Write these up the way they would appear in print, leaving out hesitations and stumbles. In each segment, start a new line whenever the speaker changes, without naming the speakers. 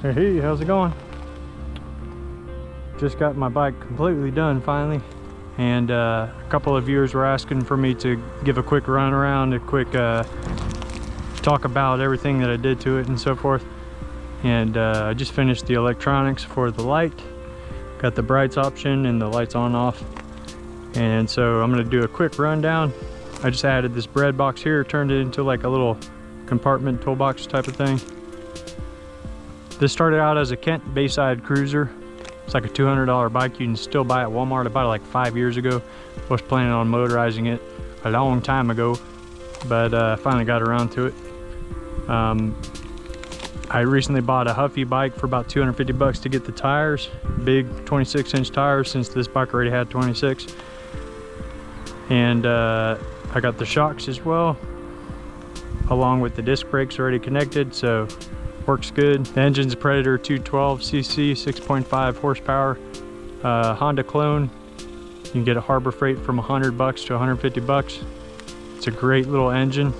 Hey, how's it going? Just got my bike completely done finally, and a couple of viewers were asking for me to give a quick run around, a quick talk about everything that I did to it and so forth. And I just finished the electronics for the light, got the brights option and the lights on off, and so I'm going to do a quick rundown. I just added this bread box here, turned it into like a little compartment toolbox type of thing. This started out as a Kent Bayside Cruiser. It's like a $200 bike. You can still buy it at Walmart. I bought it like 5 years ago. I was planning on motorizing it a long time ago, but finally got around to it. I recently bought a Huffy bike for about 250 bucks to get the tires, big 26-inch tires, since this bike already had 26. And I got the shocks as well, along with the disc brakes already connected, so works good. The engine's a Predator 212cc, 6.5 horsepower, Honda clone. You can get a Harbor Freight from 100 bucks to 150 bucks. It's a great little engine.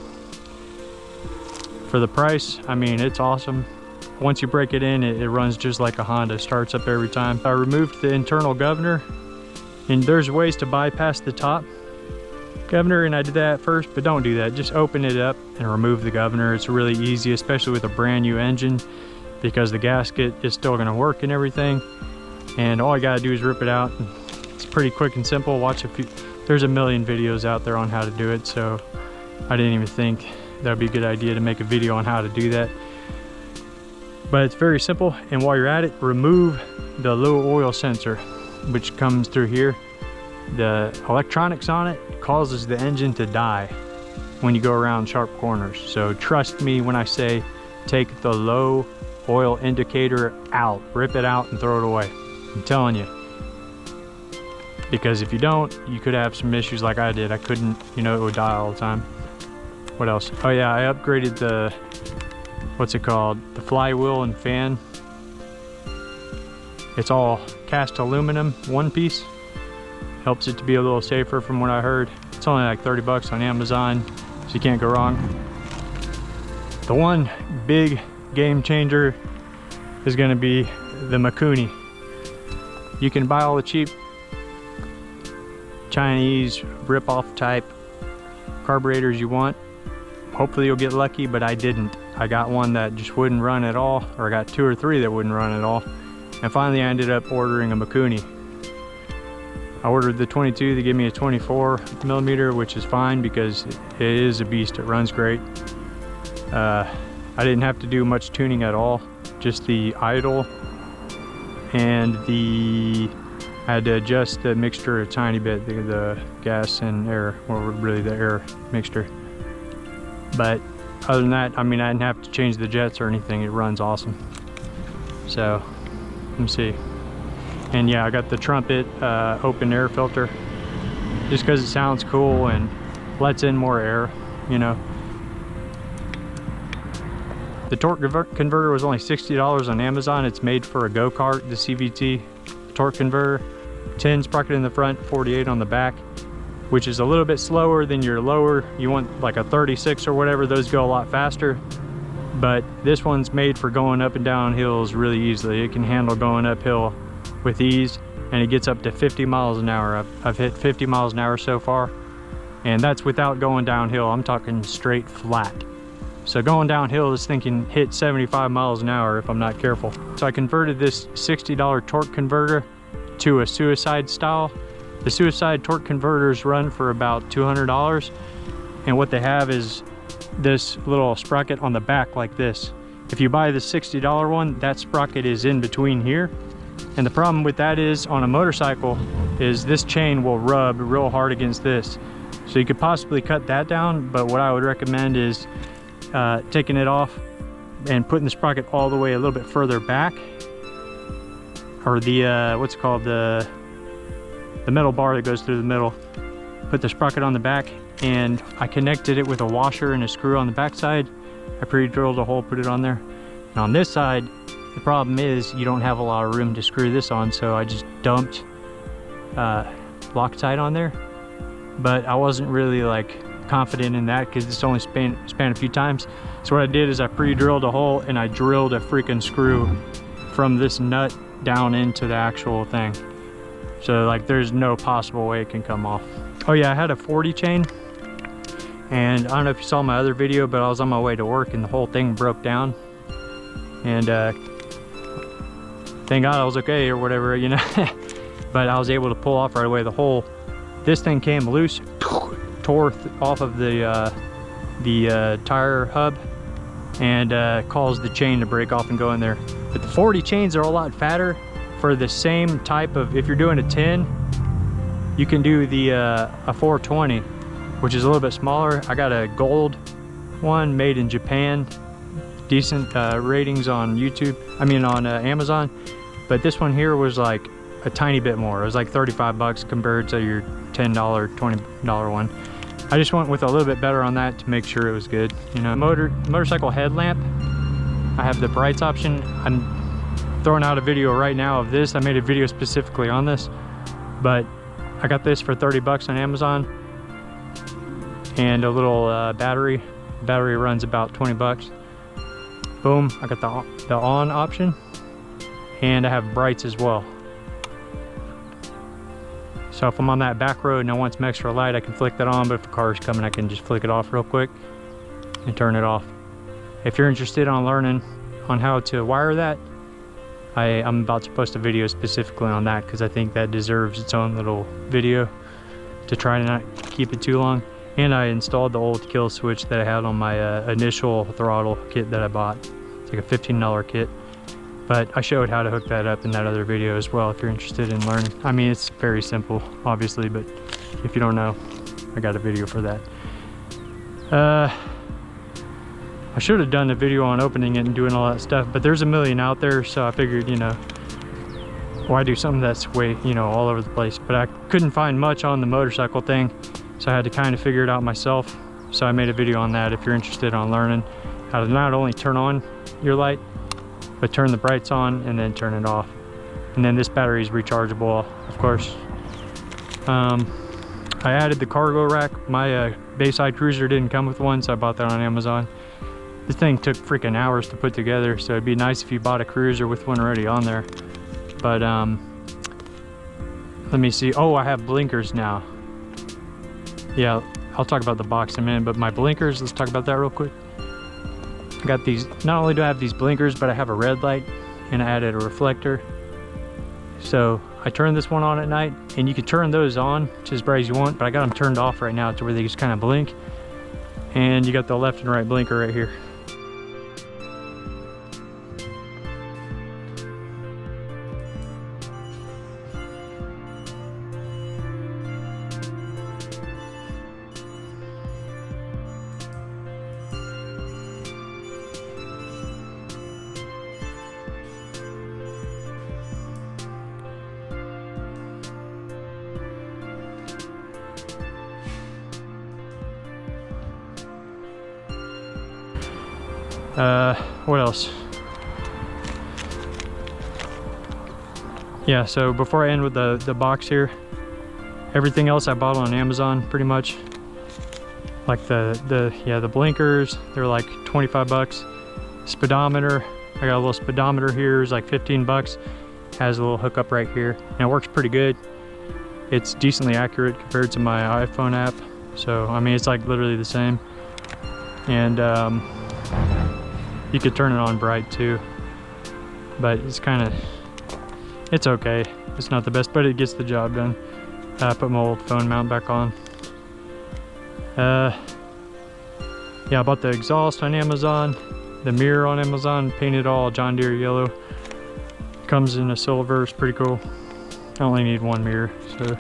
For the price, I mean, it's awesome. Once you break it in, it runs just like a Honda, starts up every time. I removed the internal governor, and there's ways to bypass the top governor, and I did that at first, but don't do that. Just open it up and remove the governor. It's really easy, especially with a brand new engine, because the gasket is still going to work and everything, and all I gotta do is rip it out. It's pretty quick and simple. There's a million videos out there on how to do it, so I didn't even think that would be a good idea to make a video on how to do that, but it's very simple. And while you're at it, remove the low oil sensor, which comes through here. The electronics on it causes the engine to die when you go around sharp corners. So trust me when I say take the low oil indicator out, rip it out and throw it away. I'm telling you, because if you don't, you could have some issues like I did. I couldn't, it would die all the time. What else? Oh yeah, I upgraded the, what's it called? The flywheel and fan. It's all cast aluminum, one piece. Helps it to be a little safer from what I heard. It's only like 30 bucks on Amazon, so you can't go wrong. The one big game changer is gonna be the Mikuni. You can buy all the cheap Chinese rip-off type carburetors you want. Hopefully you'll get lucky, but I didn't. I got one that just wouldn't run at all, or I got 2 or 3 that wouldn't run at all. And finally I ended up ordering a Mikuni. I ordered the 22, they gave me a 24 millimeter, which is fine because it is a beast, it runs great. I didn't have to do much tuning at all, just the idle and I had to adjust the mixture a tiny bit, the gas and air, or really the air mixture. But other than that, I mean, I didn't have to change the jets or anything, it runs awesome. So, let me see. And yeah, I got the Trumpet open air filter just because it sounds cool and lets in more air, The torque converter was only $60 on Amazon. It's made for a go-kart, the CVT torque converter. 10 sprocket in the front, 48 on the back, which is a little bit slower than your lower. You want like a 36 or whatever, those go a lot faster. But this one's made for going up and down hills really easily. It can handle going uphill with ease, and it gets up to 50 miles an hour. I've hit 50 miles an hour so far, and that's without going downhill. I'm talking straight flat. So going downhill, this thing can hit 75 miles an hour if I'm not careful. So I converted this $60 torque converter to a suicide style. The suicide torque converters run for about $200, and what they have is this little sprocket on the back like this. If you buy the $60 one, that sprocket is in between here. And the problem with that is, on a motorcycle, is this chain will rub real hard against this. So you could possibly cut that down, but what I would recommend is taking it off and putting the sprocket all the way a little bit further back, or the what's it called, the metal bar that goes through the middle. Put the sprocket on the back, and I connected it with a washer and a screw on the back side. I pre-drilled a hole, put it on there. And on this side, the problem is you don't have a lot of room to screw this on, so I just dumped Loctite on there. But I wasn't really like confident in that because it's only span a few times. So what I did is I pre-drilled a hole and I drilled a freaking screw from this nut down into the actual thing. So like there's no possible way it can come off. Oh yeah, I had a 40 chain, and I don't know if you saw my other video, but I was on my way to work and the whole thing broke down. And thank God I was okay or whatever, you know. But I was able to pull off right away the hole. This thing came loose, tore off of the tire hub, and caused the chain to break off and go in there. But the 40 chains are a lot fatter for the same type of, if you're doing a 10, you can do the a 420, which is a little bit smaller. I got a gold one made in Japan, decent ratings on YouTube, on Amazon. But this one here was like a tiny bit more. It was like 35 bucks compared to your $10, $20 one. I just went with a little bit better on that to make sure it was good. You know, motorcycle headlamp, I have the brights option. I'm throwing out a video right now of this. I made a video specifically on this, but I got this for 30 bucks on Amazon, and a little battery. Battery runs about 20 bucks. Boom, I got the on option, and I have brights as well. So if I'm on that back road and I want some extra light, I can flick that on, but if a car is coming, I can just flick it off real quick and turn it off. If you're interested on learning on how to wire that, I'm about to post a video specifically on that because I think that deserves its own little video to try to not keep it too long. And I installed the old kill switch that I had on my initial throttle kit that I bought. It's like a $15 kit. But I showed how to hook that up in that other video as well if you're interested in learning. I mean, it's very simple, obviously, but if you don't know, I got a video for that. I should have done a video on opening it and doing all that stuff, but there's a million out there, so I figured, you know, why do something that's way, you know, all over the place. But I couldn't find much on the motorcycle thing, so I had to kind of figure it out myself. So I made a video on that if you're interested on learning how to not only turn on your light, but turn the brights on and then turn it off. And then this battery is rechargeable, of course. I added the cargo rack. My Bayside Cruiser didn't come with one, so I bought that on Amazon. This thing took freaking hours to put together, so it'd be nice if you bought a Cruiser with one already on there. But let me see. Oh, I have blinkers now. Yeah, I'll talk about the box in a minute, but my blinkers, let's talk about that real quick. I got these, not only do I have these blinkers, but I have a red light and I added a reflector. So I turned this one on at night, and you can turn those on just as bright as you want, but I got them turned off right now to where they just kind of blink. And you got the left and right blinker right here. What else? Yeah, so before I end with the box here, everything else I bought on Amazon pretty much. Like the blinkers, they're like 25 bucks. Speedometer, I got a little speedometer here, it's like 15 bucks. Has a little hookup right here, and it works pretty good. It's decently accurate compared to my iPhone app. So, I mean, it's like literally the same. And you could turn it on bright too, but it's okay. It's not the best, but it gets the job done. I put my old phone mount back on. Yeah, I bought the exhaust on Amazon, the mirror on Amazon, painted all John Deere yellow. Comes in a silver, it's pretty cool. I only need one mirror, so.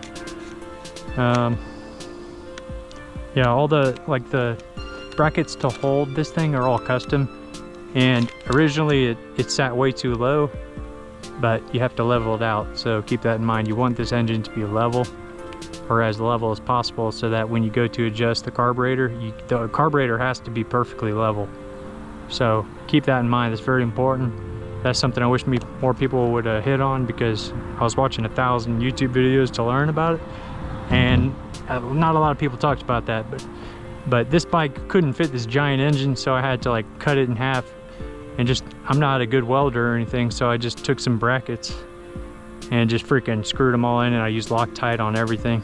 Yeah, all the brackets to hold this thing are all custom. And originally it sat way too low, but you have to level it out. So keep that in mind. You want this engine to be level, or as level as possible, so that when you go to adjust the carburetor, the carburetor has to be perfectly level. So keep that in mind. That's very important. That's something I wish more people would hit on, because I was watching 1,000 YouTube videos to learn about it, and not a lot of people talked about that. But But this bike couldn't fit this giant engine, so I had to like cut it in half. And just, I'm not a good welder or anything, so I just took some brackets and just freaking screwed them all in, and I used Loctite on everything,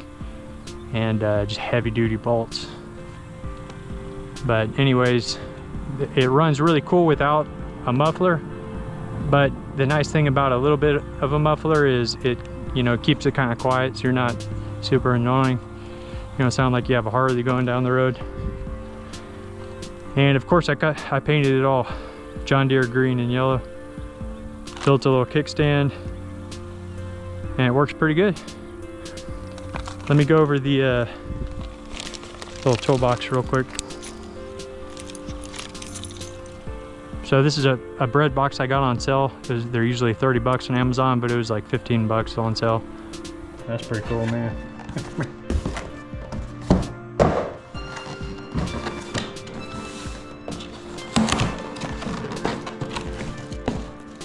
and just heavy duty bolts. But anyways, it runs really cool without a muffler. But the nice thing about a little bit of a muffler is it, you know, keeps it kind of quiet, so you're not super annoying. You don't sound like you have a Harley going down the road. And of course I painted it all John Deere green and yellow. Built a little kickstand, and it works pretty good. Let me go over the little toolbox real quick. So this is a bread box I got on sale. They're usually 30 bucks on Amazon, but it was like 15 bucks on sale. That's pretty cool, man.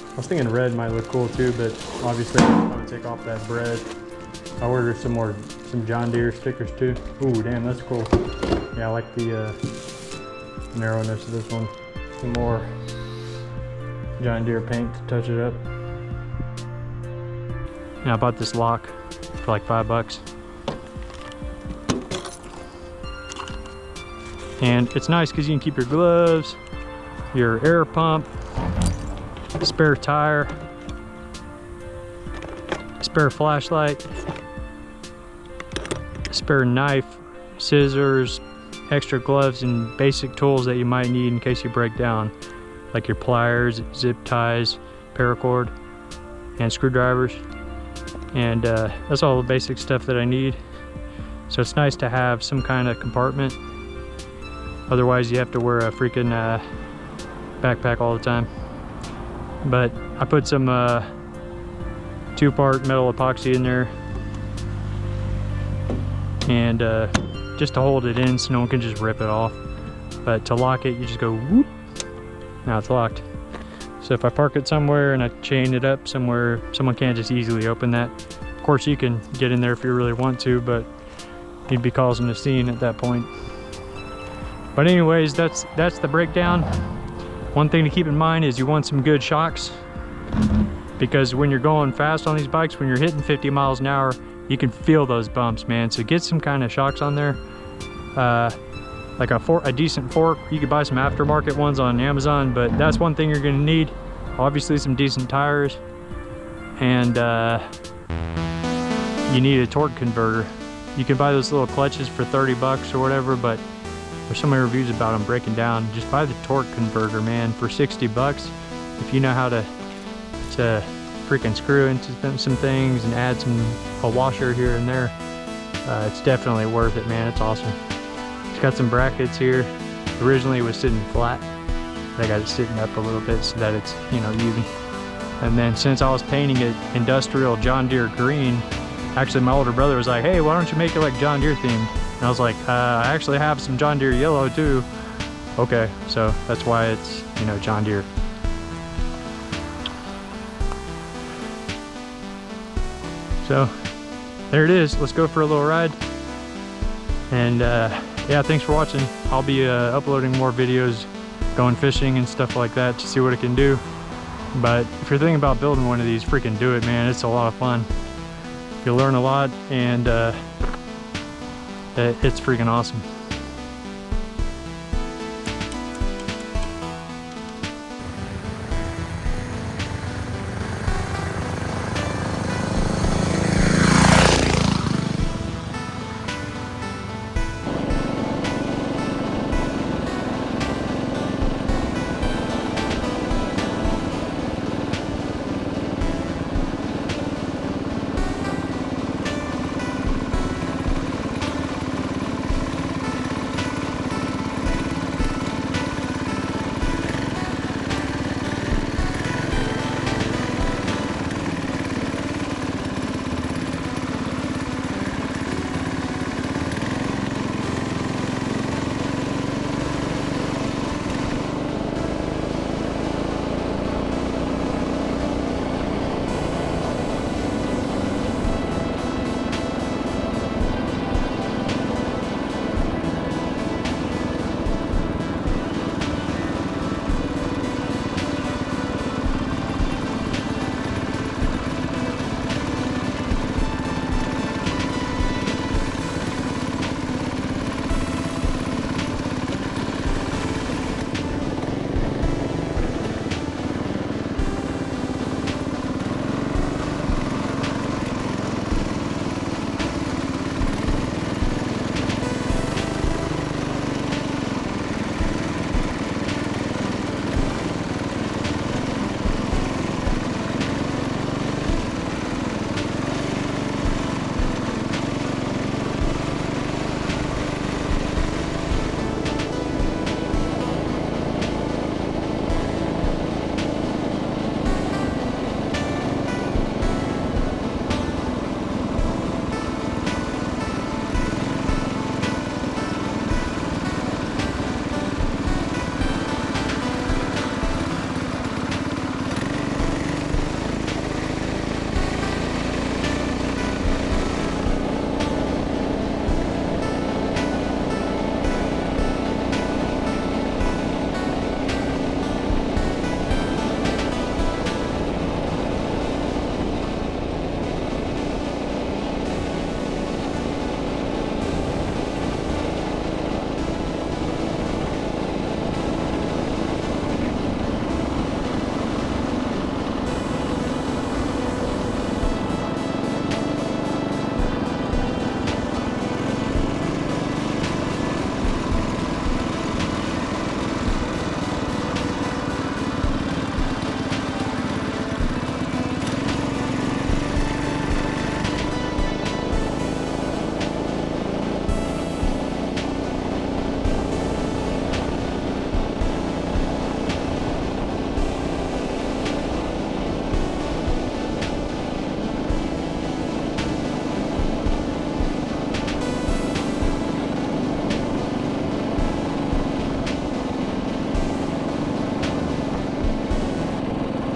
I was thinking red might look cool too, but obviously I would take off that bread. I ordered some John Deere stickers too. Ooh, damn, that's cool. Yeah, I like the narrowness of this one. Some more John Deere paint to touch it up. And I bought this lock for like $5. And it's nice because you can keep your gloves, your air pump, spare tire, spare flashlight, spare knife, scissors, extra gloves, and basic tools that you might need in case you break down, like your pliers, zip ties, paracord, and screwdrivers. And that's all the basic stuff that I need. So it's nice to have some kind of compartment. Otherwise you have to wear a freaking backpack all the time. But I put some 2-part metal epoxy in there, and just to hold it in so no one can just rip it off. But to lock it, you just go whoop. Now it's locked. So if I park it somewhere and I chain it up somewhere, someone can't just easily open that. Of course you can get in there if you really want to, but you'd be causing a scene at that point. But anyways, that's the breakdown. One thing to keep in mind is you want some good shocks, because when you're going fast on these bikes, when you're hitting 50 miles an hour, you can feel those bumps, man. So get some kind of shocks on there. Like a decent fork. You could buy some aftermarket ones on Amazon, but that's one thing you're gonna need. Obviously some decent tires, and you need a torque converter. You can buy those little clutches for 30 bucks or whatever, but there's so many reviews about them breaking down. Just buy the torque converter, man, for 60 bucks. If you know how to freaking screw into some things and add a washer here and there, it's definitely worth it, man. It's awesome. It's got some brackets here. Originally it was sitting flat, but I got it sitting up a little bit so that it's, you know, even. And then since I was painting it industrial John Deere green, actually my older brother was like, hey, why don't you make it like John Deere themed? And I was like, I actually have some John Deere yellow too. Okay, so that's why it's, you know, John Deere. So there it is. Let's go for a little ride. And yeah, thanks for watching. I'll be uploading more videos going fishing and stuff like that to see what it can do. But if you're thinking about building one of these, freaking do it, man. It's a lot of fun. You'll learn a lot, and it's freaking awesome.